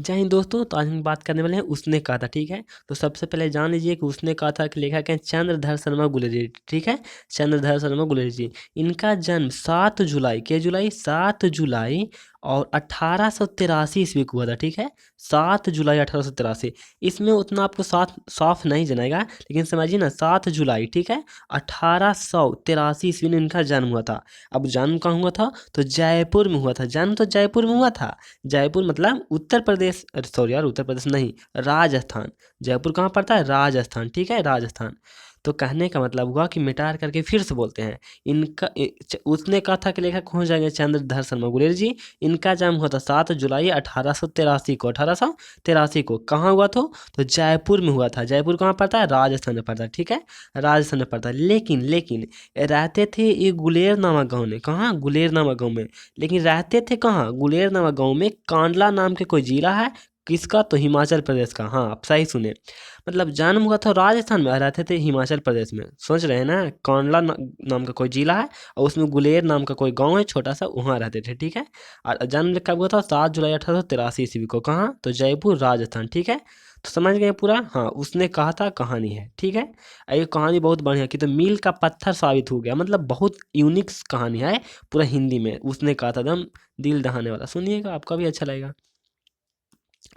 जय हिंद दोस्तों। तो आज हम बात करने वाले हैं उसने कहा था। ठीक है, तो सबसे पहले जान लीजिए कि उसने कहा था कि लेखक हैं चंद्रधर शर्मा गुलेरिया। ठीक है, चंद्रधर शर्मा गुलेरिया जी। इनका जन्म 7 जुलाई, के जुलाई 7 जुलाई और 1883 ईस्वी को हुआ था। ठीक है, 7 जुलाई 1883। इसमें उतना आपको साफ साफ नहीं जनाएगा, लेकिन समझिए ना 7 जुलाई, ठीक है, 1883 ईस्वी में इनका जन्म हुआ था। अब जन्म कहाँ हुआ था? तो जयपुर में हुआ था। जन्म तो जयपुर में हुआ था। जयपुर मतलब उत्तर प्रदेश, सॉरी यार, उत्तर प्रदेश नहीं, राजस्थान। जयपुर कहाँ पड़ता है? राजस्थान। ठीक है, राजस्थान। तो कहने का मतलब हुआ कि मिटार करके फिर से बोलते हैं। उसने कहा था कि लेखक हो जाएंगे चंद्रधर शर्मा गुलेरिया जी। इनका जन्म हुआ था 7 जुलाई 1883 को। 1883 को कहाँ हुआ तो जयपुर में हुआ था। जयपुर कहाँ पड़ता है? राजस्थान में पड़ता है। ठीक है, राजस्थान में पड़ता है। लेकिन रहते थे ये गुलेर नामक गाँव में। कहाँ? गुलेर नामक गाँव में। लेकिन रहते थे कहाँ? गुलेर नामक गाँव में। कांडला नाम के कोई जिला है। किसका? तो हिमाचल प्रदेश का। हाँ, आप सही सुने। मतलब जन्म हुआ था राजस्थान में, रहते थे हिमाचल प्रदेश में। सोच रहे हैं ना, कांडला नाम का कोई जिला है और उसमें गुलेर नाम का कोई गांव है छोटा सा, वहाँ रहते थे। ठीक है, और जन्म कब हुआ था? 7 जुलाई 1883 ईस्वी को। कहाँ? तो जयपुर, राजस्थान। ठीक है, तो समझ गए पूरा। हाँ, उसने कहा था कहानी है। ठीक है, ये कहानी बहुत बढ़िया की, तो मील का पत्थर साबित हो गया। मतलब बहुत यूनिक कहानी है पूरा हिंदी में। उसने कहा था, एकदम दिल दहाने वाला। सुनिएगा, आपका भी अच्छा लगेगा।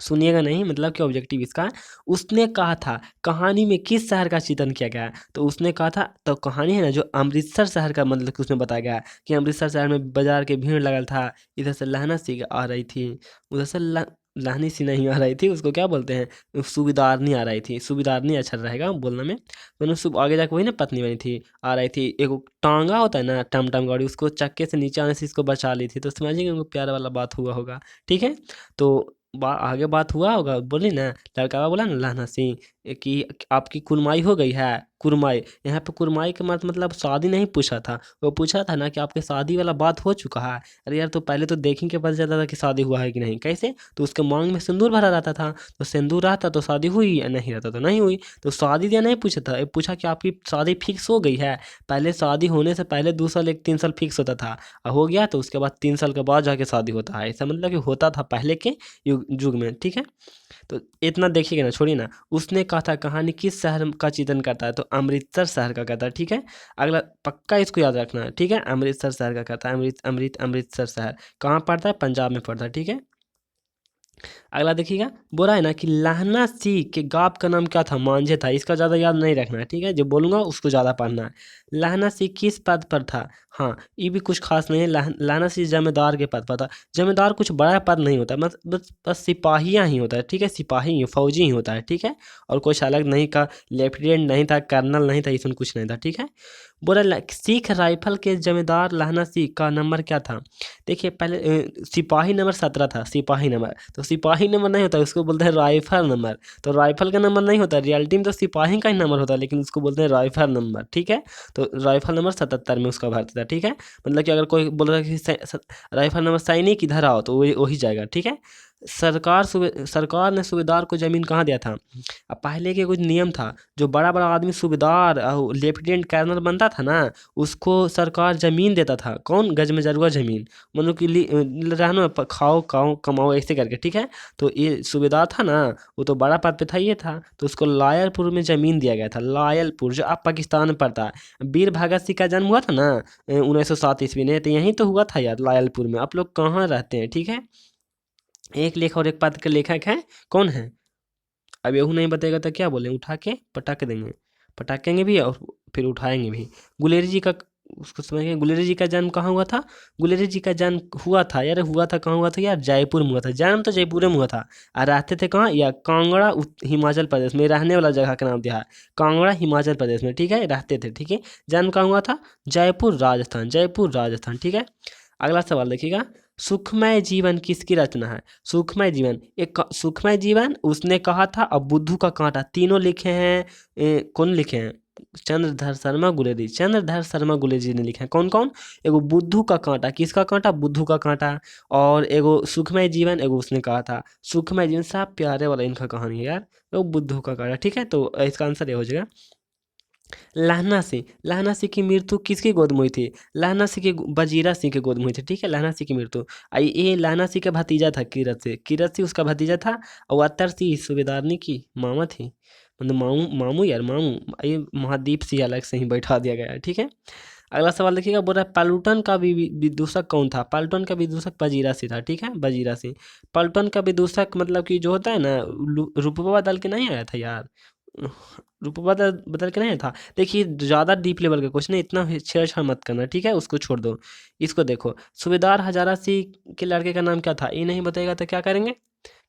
सुनिएगा नहीं, मतलब कि ऑब्जेक्टिव इसका है। उसने कहा था कहानी में किस शहर का चित्रण किया गया है? तो उसने कहा था, तो कहानी है ना जो अमृतसर शहर का, मतलब कि उसमें बताया गया है कि अमृतसर शहर में बाजार के भीड़ लगल था। इधर से लहना सी आ रही थी, उधर से लहनी सी नहीं आ रही थी, उसको क्या बोलते हैं, सूबेदारनी आ रही थी। सूबेदारनी अच्छा रहेगा बोलने में। तो सुब आगे जाके वही ना पत्नी बनी थी, आ रही थी। एक टांगा होता है ना, टम गाड़ी, उसको चक्के से नीचे आने से इसको बचा ली थी। तो समझिए उनको प्यार वाला बात हुआ होगा। ठीक है, तो आगे बात हुआ होगा। बोली ना, लड़का बोला ना लहना सिंह कि आपकी कुरमाई हो गई है। कुरमाई, यहाँ पे कुरमाई का मतलब शादी नहीं पूछा था, वो पूछा था ना कि आपके शादी वाला बात हो चुका है। अरे यार, तो पहले तो देखें के पता चलता था कि शादी हुआ है कि नहीं। कैसे? तो उसके मांग में सिंदूर भरा रहता था, तो सिंदूर रहता तो शादी हुई, या नहीं रहता तो नहीं हुई। तो शादी या नहीं पूछा था, ये पूछा कि आपकी शादी फिक्स हो गई है। पहले शादी होने से पहले 2 साल 3 साल फिक्स होता था, और हो गया तो उसके बाद 3 साल के बाद जाके शादी होता है। ऐसा मतलब कि होता था पहले के युग में। ठीक है, तो इतना देखिएगा ना, छोड़िए ना। उसने कहा था कहानी किस शहर का चित्रण करता है? तो अमृतसर शहर का कहता है। ठीक है, अगला पक्का इसको याद रखना है। ठीक है, अमृतसर शहर का कहता है। अमृतसर शहर कहाँ पड़ता है? पंजाब में पड़ता है। ठीक है, अगला देखिएगा। बोला है ना कि लहना सी के गाप का नाम क्या था? मांझे था। इसका ज़्यादा याद नहीं रखना है। ठीक है, जो बोलूँगा उसको ज़्यादा पढ़ना है। लहना सी किस पद पर था? हाँ, ये भी कुछ खास नहीं है। लहना सी जमींदार के पद पर था। जमींदार कुछ बड़ा पद नहीं होता, बस सिपाहियाँ ही होता है। ठीक है, सिपाही ही, फौजी ही होता है। ठीक है, और कुछ अलग नहीं का, लेफ्टिनेंट नहीं था, कर्नल नहीं था, इसमें कुछ नहीं था। ठीक है, बोला सिख राइफल के जमींदार लहना सिंह का नंबर क्या था? देखिए पहले सिपाही नंबर 17 था। सिपाही नंबर, तो सिपाही नंबर नहीं होता, उसको बोलते हैं राइफल नंबर। तो राइफल का नंबर नहीं होता, रियलिटी में तो सिपाही का ही नंबर होता है, लेकिन उसको बोलते हैं राइफल नंबर। ठीक है, तो राइफल नंबर 77 में उसका भर्ती था। ठीक है, मतलब कि अगर कोई बोल रहा है कि राइफल नंबर सैनिक इधर आओ, तो वही जाएगा। ठीक है, सरकार ने सूबेदार को जमीन कहाँ दिया था? अब पहले के कुछ नियम था, जो बड़ा बड़ा आदमी सूबेदार लेफ्टिनेंट कर्नल बनता था ना, उसको सरकार जमीन देता था। कौन? गज में जरुआ जमीन, मतलब कि रहना, खाओ खाओ कमाओ ऐसे करके। ठीक है, तो ये सूबेदार था ना, वो तो बड़ा पद पे था, ये था, तो उसको लायलपुर में जमीन दिया गया था। लायलपुर जो अब पाकिस्तान में पड़ता है। वीर भगत सिंह का जन्म हुआ था ना 1907 ईस्वी में, तो यहीं तो हुआ था यार, लायलपुर में। आप लोग कहाँ रहते हैं? ठीक है, एक लेख और एक पद के लेखक हैं। कौन है? अब यहू नहीं बताएगा तो क्या बोले, उठा के पटक देंगे। पटाकेंगे भी और फिर उठाएंगे भी। गुलेरी जी का, उसको समझिए, गुलेरी जी का जन्म कहाँ हुआ था? गुलेरी जी का जन्म हुआ था यार, हुआ था कहाँ हुआ था यार? जयपुर में हुआ था। जन्म तो जयपुर में हुआ था, और रहते थे कहाँ? या कांगड़ा, हिमाचल प्रदेश में। रहने वाला जगह का नाम दिया है कांगड़ा, हिमाचल प्रदेश में। ठीक है, रहते थे। ठीक है, जन्म कहाँ हुआ था? जयपुर, राजस्थान। जयपुर, राजस्थान। ठीक है, अगला सवाल देखिएगा। सुखमय जीवन किसकी रचना है? सुखमय जीवन, एक सुखमय जीवन उसने कहा था, अब बुद्धू का कांटा, तीनों लिखे हैं। कौन लिखे हैं? चंद्रधर शर्मा गुलेरी। चंद्रधर शर्मा गुलेरी जी ने लिखे हैं। कौन कौन? एगो बुद्धू का कांटा, किसका कांटा? बुद्धू का कांटा। और एगो सुखमय जीवन, एगो उसने कहा था। सुखमय जीवन सब प्यारे वाला इनका कहानी है यार, वो बुद्धू का कांटा। ठीक है, तो इसका आंसर ये हो जाएगा लहना सिंह, लहना सिंह की मृत्यु किसकी गोद में हुई थी? लहना सिंह की वजीरा सिंह के गोद में हुई थी, ठीक है, लहना सिंह की मृत्यु। ये लहना सिंह का भतीजा था कीरत सिंह, कीरत सिंह उसका भतीजा था, और अत्तर सिंह सूबेदारनी की मामा थी, मतलब मामू मामू यार मामू। ये महादीप सिंह अलग से ही बैठा दिया गया है, ठीक है। अगला सवाल देखिएगा, बोल रहा है पालुटन का विदूषक कौन था? पालुटन का विदूषक वजीरा सिंह था, ठीक है, वजीरा सिंह। पालुटन का विदूषक मतलब कि जो होता है ना, रुपवा बदल के नहीं आया था यार, रूपवा बदल के नहीं था। देखिए ज़्यादा डीप लेवल का क्वेश्चन है, इतना छेड़छाड़ मत करना, ठीक है, उसको छोड़ दो। इसको देखो, सूबेदार हजारा सिंह के लड़के का नाम क्या था? ये नहीं बताएगा तो क्या करेंगे,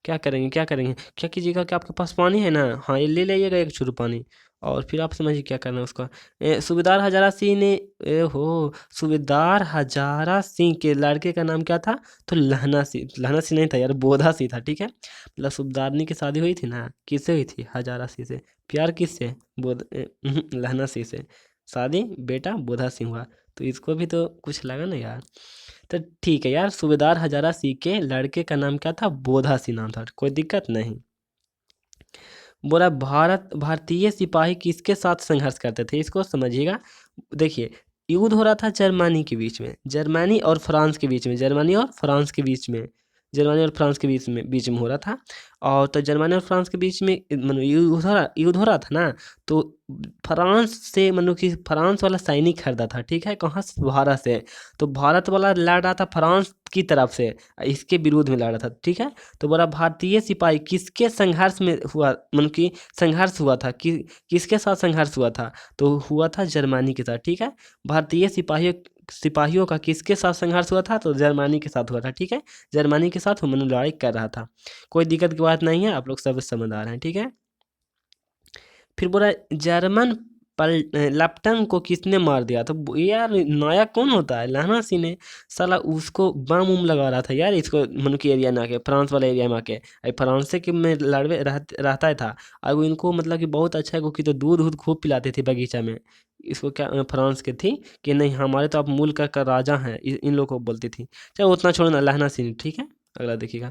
क्या करेंगे, क्या करेंगे, क्या कीजिएगा कि आपके पास पानी है ना, हाँ ये ले लीजिएगा एक चुरू पानी, और फिर आप समझिए क्या करना है उसका। सूबेदार हजारा सिंह ने, ए हो, सूबेदार हजारा सिंह के लड़के का नाम क्या था? तो लहना सिंह, लहना सिंह नहीं था यार, बोधा सिंह था, ठीक है। मतलब सूबेदारनी की शादी हुई थी ना, किससे हुई थी? हजारा सिंह से। प्यार किससे? लहना सिंह से। शादी बेटा बोधा सिंह हुआ। तो इसको भी तो कुछ लगा ना यार। तो ठीक है यार, सूबेदार हजारा सिंह के लड़के का नाम क्या था? बोधा सिंह नाम था, कोई दिक्कत नहीं। बोला भारतीय सिपाही किसके साथ संघर्ष करते थे? इसको समझिएगा। देखिए, युद्ध हो रहा था जर्मनी के बीच में, जर्मनी और फ्रांस के बीच में, जर्मनी और फ्रांस के बीच में, जर्मनी और फ्रांस के बीच में हो रहा था। और तो जर्मनी और फ्रांस के बीच में मतलब युद्ध हो रहा था ना। तो फ्रांस से मतलब कि फ्रांस वाला सैनिक खरीदा था, ठीक है, कहाँ से? भारत से। तो भारत वाला लड़ रहा था फ्रांस की तरफ से, इसके विरोध में लड़ रहा था, ठीक है। तो बोला भारतीय सिपाही किसके संघर्ष में हुआ, मतलब कि संघर्ष हुआ था किसके साथ संघर्ष हुआ था? तो हुआ था जर्मनी के साथ, ठीक है। भारतीय सिपाहियों का किसके साथ संघर्ष हुआ था? तो जर्मनी के साथ हुआ था, ठीक है। जर्मनी के साथ वो लड़ाई कर रहा था। कोई दिक्कत की बात नहीं है, आप लोग सब समझदार हैं, ठीक है। फिर बोला जर्मन लैप्टन को किसने मार दिया? तो यार नायक कौन होता है? लहना सिंह ने। साला उसको बम उम लगा रहा था यार, इसको मतलब कि एरिया में आके, फ्रांस वाले एरिया में आके, फ्रांस के में लड़वे रहता ही था। और वो इनको मतलब कि बहुत अच्छा है, क्योंकि तो दूध दूध खूब पिलाते थे बगीचा में। इसको क्या फ्रांस के थी कि नहीं हमारे तो आप मुल्क का राजा हैं, इन लोग को बोलती थी। चलो उतना छोड़ना, लहना सिंह, ठीक है। अगला देखिएगा,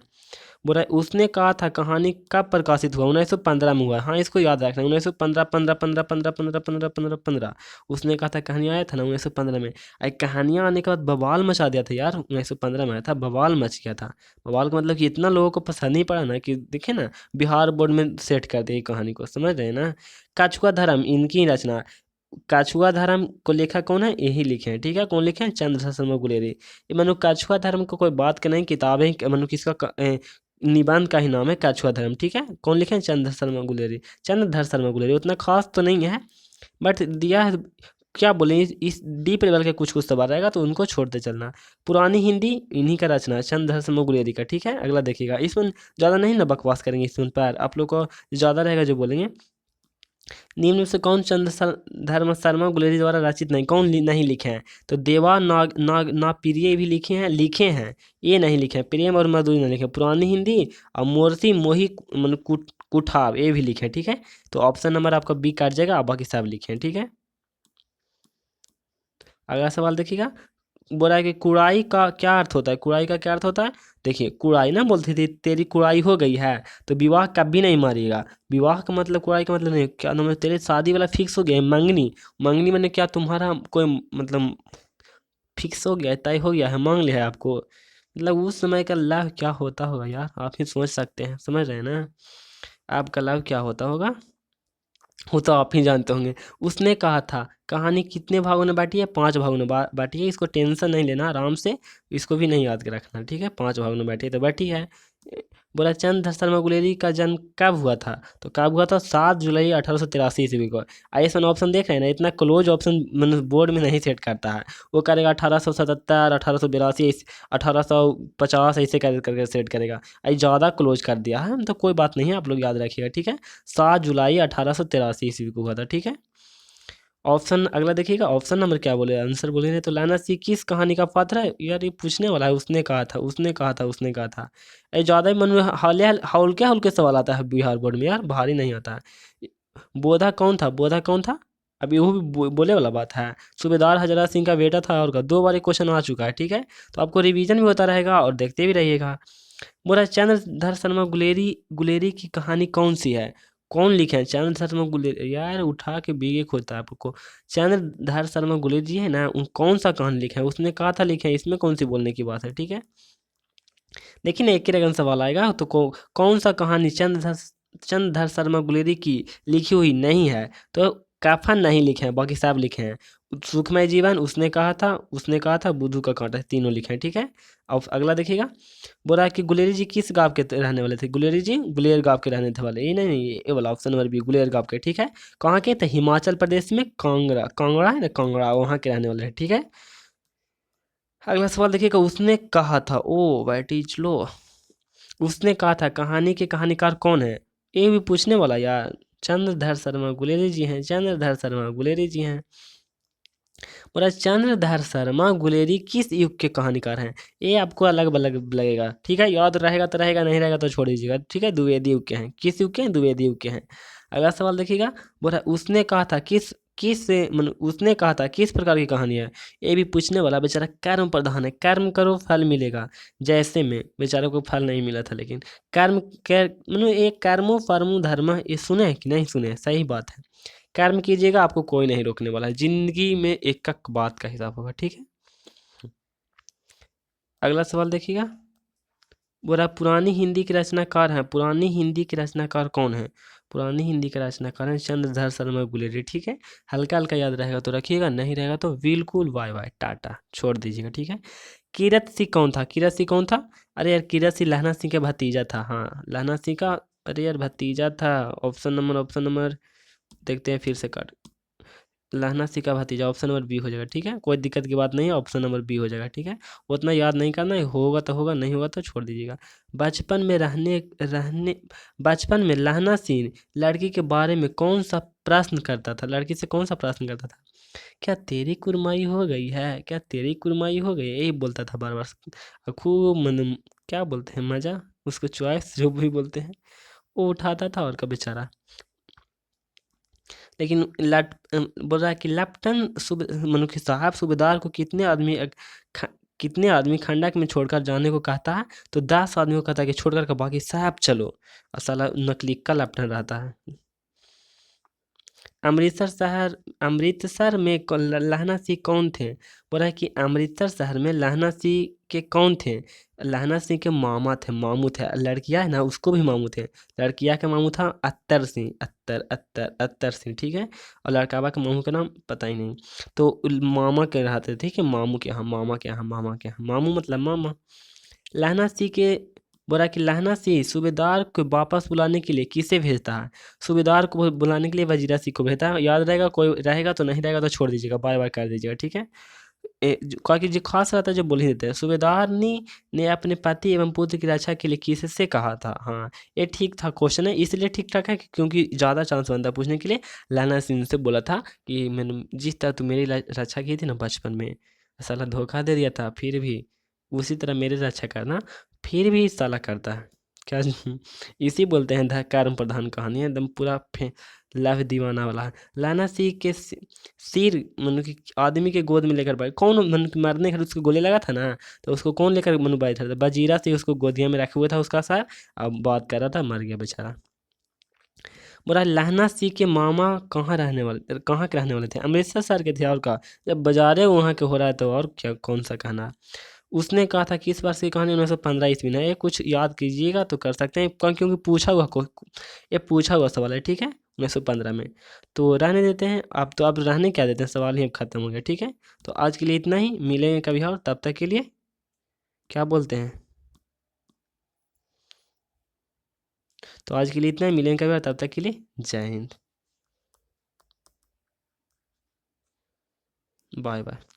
बोल रहा है उसने कहा था कहानी कब प्रकाशित हुआ? 1915 में हुआ। हाँ इसको याद रखना, 1915, 15 15 15 15 15 15 15। उसने कहा था कहानी आया था ना 1915 में। कहानियाँ आने के बाद बवाल मचा दिया था यार, 1915 में आया था, बवाल मच गया था। बवाल का मतलब कि इतना लोगों को पसंद नहीं पड़ा ना, कि देखिए ना, बिहार बोर्ड में सेट कर दिया कहानी को, समझ रहे हैं ना। कछुआ धर्म इनकी रचना। कछुआ धर्म को लेखक कौन है? यही लिखे हैं, ठीक है। कौन लिखे हैं? चंद्रशेखर शर्मा गुलेरी। ये मनु कछुआ धर्म को कोई बात के नहीं, किताबें मनु किसका निबंध का ही नाम है कछुआ धर्म, ठीक है। कौन लिखे हैं? चंद्रधर शर्मा गुलेरी। चंद्रधर शर्मा गुलेरी उतना खास तो नहीं है, बट दिया है। क्या बोले, इस डीप लेवल के कुछ कुछ सवाल रहेगा तो उनको छोड़ते चलना। पुरानी हिंदी इन्हीं का रचना है, चंद्रधर शर्मा गुलेरी का, ठीक है। अगला देखिएगा, इसमें ज़्यादा नहीं ना बकवास करेंगे, इसमें पर आप लोग को ज़्यादा रहेगा जो बोलेंगे। निम्न में से कौन धर्म शर्मा गुलेरी द्वारा रचित नहीं, कौन नहीं लिखे हैं? तो देवा नाग नाग ना प्रिय भी लिखे हैं, ये नहीं लिखे हैं, प्रेम और मधुरी नहीं लिखे, पुरानी हिंदी और मूर्ति मोही मतलब कुठाव ये भी लिखे हैं, ठीक है। तो ऑप्शन नंबर आपका बी काट जाएगा, आप बाकी सब लिखे हैं, ठीक है। अगला सवाल देखिएगा, बोल रहा है कि कुड़ाई का क्या अर्थ होता है? कुड़ाई का क्या अर्थ होता है? देखिए कुड़ाई ना बोलती थी, तेरी कुड़ाई हो गई है तो विवाह कभी नहीं मारिएगा। विवाह का मतलब, कुड़ाई का मतलब नहीं, क्या नाम है, तेरे शादी वाला फिक्स हो गया है, मंगनी। मंगनी मैंने क्या, तुम्हारा कोई मतलब फिक्स हो गया है, तय हो गया है, मांग लिया है आपको। मतलब उस समय का लाभ क्या होता होगा यार, आप ही सोच सकते हैं, समझ रहे हैं ना। आपका लाभ क्या होता होगा वो तो आप ही जानते होंगे। उसने कहा था कहानी कितने भागों में बाँटी है? 5 भागों में बाँटी है। इसको टेंशन नहीं लेना, आराम से इसको भी नहीं याद के रखना, ठीक है। 5 भागों में बाँटी है तो बाँटी है। बोला चंद्रशेखर शर्मा गुलेरी का जन्म कब हुआ था? तो कब हुआ था? 7 जुलाई 1883 ईस्वी को। आइए ऑप्शन देख रहे हैं ना, इतना क्लोज ऑप्शन मतलब बोर्ड में नहीं सेट करता है। वो करेगा 1877, 1882, 1850 ऐसे करके सेट करेगा। आई ज़्यादा क्लोज कर दिया है तो कोई बात नहीं है, आप लोग याद रखिएगा, ठीक है। 7 जुलाई 1883 ईस्वी को हुआ था, ठीक है। ऑप्शन अगला देखिएगा, ऑप्शन नंबर क्या बोले, आंसर बोले तो लाना सी किस कहानी का पात्र है? यार ये पूछने वाला है, उसने कहा था, उसने कहा था, उसने कहा था। ये ज़्यादा ही मन में हल्के हल्के सवाल आता है बिहार बोर्ड में यार, भारी नहीं आता है। बोधा कौन था? बोधा कौन था? अभी वो भी बोले वाला बात है। सूबेदार हजरा सिंह का बेटा था, और का 2 बार क्वेश्चन आ चुका है, ठीक है। तो आपको रिवीजन भी होता रहेगा और देखते भी रहिएगा। बोला चंद्रधर शर्मा गुलेरी गुलेरी की कहानी कौन सी है? कौन लिखे हैं? चंद्रधर शर्मा गुलेरिया। यार उठा के बीगे खोदता है आपको। चंद्रधर शर्मा गुलेरिया जी है ना, कौन सा कहानी लिखा है? उसने कहा था लिखे हैं, इसमें कौन सी बोलने की बात है? ठीक है, देखिए ना, एक ही रकम सवाल आएगा। तो कौन सा कहानी चंद्रधर शर्मा गुलेरी की लिखी हुई नहीं है? तो कफन नहीं लिखे हैं, बाकी सब लिखे हैं। सुखमय जीवन उसने कहा था बुद्धू का कांटा, तीनों लिखे हैं। ठीक है, अब अगला देखिएगा। बोला कि गुलेरी जी किस गांव के रहने वाले थे? गुलेरी जी गुलेर गांव के रहने थे वाले। ये नहीं नहीं, ये वाला ऑप्शन नंबर बी, गुलेर गांव के। ठीक है, कहाँ के थे? हिमाचल प्रदेश में कांगड़ा, कांगड़ा है ना, कांगड़ा, वहाँ के रहने वाले हैं। ठीक है, अगला सवाल देखिएगा। उसने कहा था, ओ बैटी चलो, उसने कहा था कहानी के कहानीकार कौन है? ये भी पूछने वाला यार। चंद्रधर शर्मा गुलेरी जी हैं, चंद्रधर शर्मा गुलेरी जी हैं। बोला चंद्रधर शर्मा गुलेरी किस युग के कहानीकार हैं? ये आपको अलग अलग लगेगा। ठीक है, याद रहेगा तो रहेगा, नहीं रहेगा तो छोड़ दीजिएगा। ठीक है, द्विवेदी युग के हैं। किस युग के हैं? द्विवेदी युग के हैं। अगला सवाल देखिएगा। बोला उसने कहा था उसने कहा था किस प्रकार की कहानी है? ये भी पूछने वाला। बेचारा कर्म प्रधान है, कर्म करो फल मिलेगा। जैसे में बेचारे को फल नहीं मिला था, लेकिन कर्म एक कर्मो परमो धर्म, ये सुने कि नहीं सुने? सही बात है, कर्म कीजिएगा, आपको कोई नहीं रोकने वाला है। जिंदगी में एक एक बात का हिसाब होगा। ठीक है, अगला सवाल देखिएगा। बोला पुरानी हिंदी के रचनाकार हैं, पुरानी हिंदी के रचनाकार कौन है? पुरानी हिंदी के रचनाकार हैं चंद्रधर शर्मा गुलेरी। ठीक है, हल्का हल्का याद रहेगा तो रखिएगा, नहीं रहेगा तो बिल्कुल बाय बाय टाटा छोड़ दीजिएगा। ठीक है, कीरत सिंह कौन था? कीरत सिंह कौन था? अरे यार, कीरत सिंह लहना सिंह का भतीजा था। हाँ, लहना सिंह का, अरे यार, भतीजा था। ऑप्शन नंबर देखते हैं फिर से काट। लहना सिंह का भतीजा, ऑप्शन नंबर बी हो जाएगा। ठीक है, कोई दिक्कत की बात नहीं है, ऑप्शन नंबर बी हो जाएगा। ठीक है, उतना याद नहीं करना है, होगा तो होगा, नहीं होगा तो छोड़ दीजिएगा। बचपन में रहने रहने बचपन में लहना सिंह लड़की के बारे में कौन सा प्रश्न करता था? लड़की से कौन सा प्रश्न करता था? क्या तेरी कुरमाई हो गई है? क्या तेरी कुरमाई हो गई है? यही बोलता था बार बार। खूब मन, क्या बोलते हैं, मजा, उसको चॉइस जो भी बोलते हैं वो उठाता था। और का बेचारा, लेकिन बोल रहा है कि मनुखी साहब सूबेदार को ख, कितने आदमी खंडक में छोड़कर जाने को कहता है? तो 10 आदमियों को कहता है कि छोड़कर का बाकी साहब चलो। और साला नकली का लेफ्टिनेंट रहता है। अमृतसर में लहना सिंह कौन थे? बोला है कि अमृतसर शहर में लहना सिंह के कौन थे? लहना सिंह के मामा थे, मामू थे। लड़कियां है ना, उसको भी मामू थे। लड़कियां का मामू था अत्तर सिंह, अत्तर सिंह। ठीक है, और लड़कावा का मामू का नाम पता ही नहीं। तो मामा के रहते थे। ठीक है, मामू के यहाँ, मामा के यहाँ, मामा के यहाँ, मामू मतलब मामा। लहना सिंह के बोला कि लहना सिंह सूबेदार को वापस बुलाने के लिए किसे भेजता है? सूबेदार को बुलाने के लिए वजीरा सिंह को भेजता है। याद रहेगा, कोई रहेगा तो, नहीं रहेगा तो छोड़ दीजिएगा, बाय बाय कर दीजिएगा। ठीक है, क्योंकि जो खास रहता है जो बोल ही देते हैं। सूबेदारनी ने अपने पति एवं पुत्र की रक्षा के लिए किससे कहा था? हाँ, ये ठीक था क्वेश्चन है, इसलिए ठीक ठाक है क्योंकि ज़्यादा चांस बनता है पूछने के लिए। लहना सिंह से बोला था कि मैंने जिस तरह तू मेरी रक्षा की थी ना बचपन में, साला धोखा दे दिया था, फिर भी उसी तरह मेरी रक्षा करना। फिर भी साला करता है क्या? इसी बोलते हैं कर्म प्रधान कहानी है, एकदम पूरा लव दीवाना वाला है। लहना सिंह के सिर मनु की आदमी के गोद में लेकर बैठ, कौन मनु की मरने के उसको गोली लगा था ना, तो उसको कौन लेकर मनु बैठा था? वजीरा सिंह उसको गोदिया में रखे हुए था उसका सर। अब बात कर रहा था, मर गया बेचारा। बोला लहना सिंह के मामा कहाँ के रहने वाले थे? अमृतसर शहर के थे। और का जब बाजारे वहाँ के हो रहा है तो और क्या, कौन सा कहना। उसने कहा था कि इस वर्ष की कहानी 1915 ईस्वी में है। ये कुछ याद कीजिएगा तो कर सकते हैं, क्योंकि ये पूछा हुआ सवाल है। ठीक है, 1915 में। तो रहने देते हैं आप, तो आप रहने क्या देते हैं, सवाल ही अब खत्म हो गया। ठीक है, तो आज के लिए इतना ही, मिलेंगे कभी और, तब तक के लिए क्या बोलते हैं? तो आज के लिए इतना ही, मिलेंगे कभी और, तब तक के लिए जय हिंद, बाय बाय।